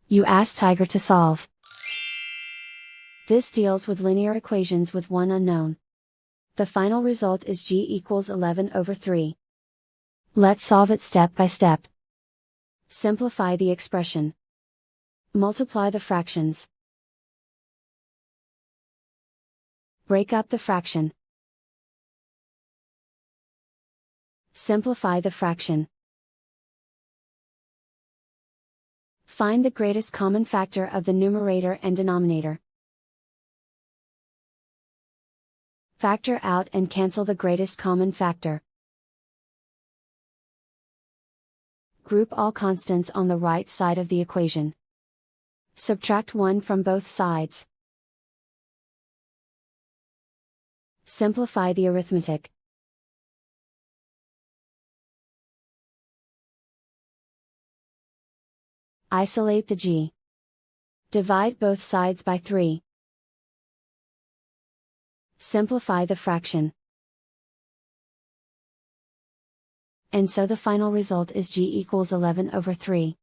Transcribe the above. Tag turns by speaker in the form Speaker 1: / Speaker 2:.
Speaker 1: You ask Tiger to solve. This deals with linear equations with one unknown. The final result is g equals 11/3. Let's solve it step by step. Simplify the expression. Multiply the fractions. Break up the fraction. Simplify the fraction. Find the greatest common factor of the numerator and denominator. Factor out and cancel the greatest common factor. Group all constants on the right side of the equation. Subtract 1 from both sides. Simplify the arithmetic. Isolate the g. Divide both sides by 3. Simplify the fraction. And so the final result is g equals 11/3.